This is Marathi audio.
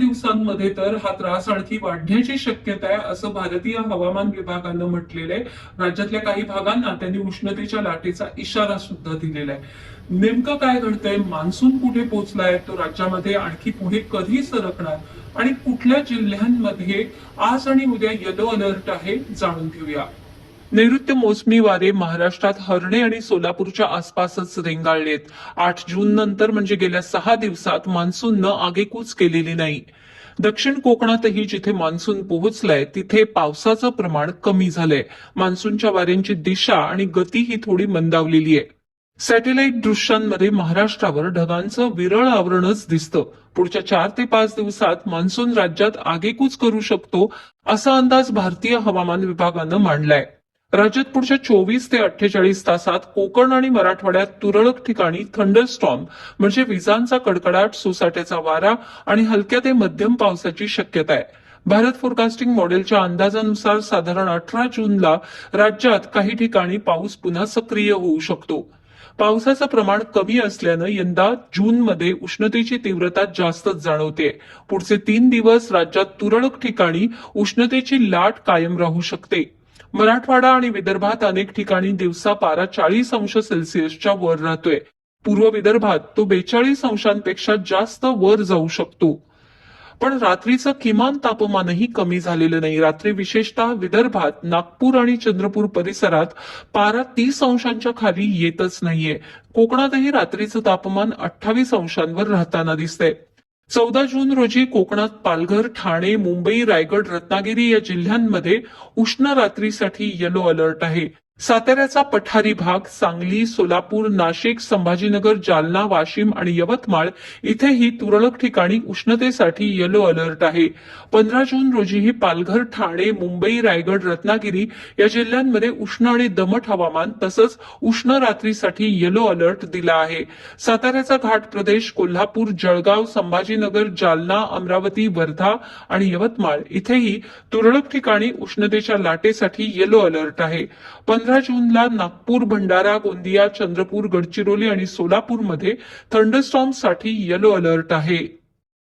दिवसांमध्ये तर हा त्रास आणखी वाढण्याची शक्यता आहे असं भारतीय हवामान विभागानं म्हटलेलं आहे. राज्यातल्या काही भागांना त्यांनी उष्णतेच्या लाटेचा इशारा सुद्धा दिलेला आहे. नेमकं काय घडतंय, मान्सून कुठे पोहोचलाय, तो राज्यामध्ये आणखी पुढे कधी सरकणार आणि कुठल्या जिल्ह्यांमध्ये आज आणि उद्या येलो अलर्ट आहे, जाणून घेऊया. नैऋत्य मोसमी वारे महाराष्ट्रात हर्णे आणि सोलापूरच्या आसपासच रेंगाळलेत. 8 जून नंतर म्हणजे गेल्या 6 दिवसात मान्सूननं आगेकूच केलेली नाही. दक्षिण कोकणातही जिथे मान्सून पोहोचलाय तिथे पावसाचं प्रमाण कमी झालंय. मान्सूनच्या वाऱ्यांची दिशा आणि गती ही थोडी मंदावलेली आहे. सॅटेलाइट दृश्यांमध्ये महाराष्ट्रावर ढगांचं विरळ आवरणच दिसतं. पुढच्या 4 ते 5 दिवसात मान्सून राज्यात आगेकूच करू शकतो असा अंदाज भारतीय हवामान विभागानं मांडलाय. राज्यात पुढच्या 24 ते 48 तासात कोकण आणि मराठवाड्यात तुरळक ठिकाणी थंडरस्टॉर्म म्हणजे विजांचा कडकडाट, सोसाट्याचा वारा आणि हलक्या ते मध्यम पावसाची शक्यता आहे. भारत फोरकास्टिंग मॉडेलच्या अंदाजानुसार साधारण 18 जूनला राज्यात काही ठिकाणी पाऊस पुन्हा सक्रिय होऊ शकतो. पावसाचं प्रमाण कमी असल्यानं यंदा जूनमध्ये उष्णतेची तीव्रता जास्तच जाणवते. पुढचे 3 दिवस राज्यात तुरळक ठिकाणी उष्णतेची लाट कायम राहू शकते. मराठवाडा आणि विदर्भात अनेक ठिकाणी दिवसा पारा 40 अंश सेल्सिअसच्या वर राहतोय. पूर्व विदर्भात तो 42 अंशांपेक्षा जास्त वर जाऊ शकतो. पण रात्रीचं किमान तापमानही कमी झालेलं नाही. रात्री विशेषतः विदर्भात, नागपूर आणि चंद्रपूर परिसरात पारा 30 अंशांच्या खाली येतच नाहीये. कोकणातही रात्रीचं तापमान 28 अंशांवर राहताना दिसतंय. 14 जून रोजी कोकणात पालघर, ठाणे, मुंबई, रायगड, रत्नागिरी या जिल्ह्यांमध्ये उष्ण रात्रीसाठी येलो अलर्ट आहे. साताऱ्याचा पठारी भाग, सांगली, सोलापूर, नाशिक, संभाजीनगर, जालना, वाशिम आणि यवतमाळ इथेही तुरळक ठिकाणी उष्णतेसाठी येलो अलर्ट आहे. 15 जून रोजीही पालघर, ठाणे, मुंबई, रायगड, रत्नागिरी या जिल्ह्यांमध्ये उष्ण आणि दमट हवामान तसंच उष्ण रात्रीसाठी येलो अलर्ट दिला आहे. साताऱ्याचा घाट प्रदेश, कोल्हापूर, जळगाव, संभाजीनगर, जालना, अमरावती, वर्धा आणि यवतमाळ इथेही तुरळक ठिकाणी उष्णतेच्या लाटेसाठी येलो अलर्ट आहे. 15 जूनला नागपूर, भंडारा, गोंदिया, चंद्रपूर, गडचिरोली आणि सोलापूरमध्ये थंडरस्टॉर्मसाठी येलो अलर्ट आहे.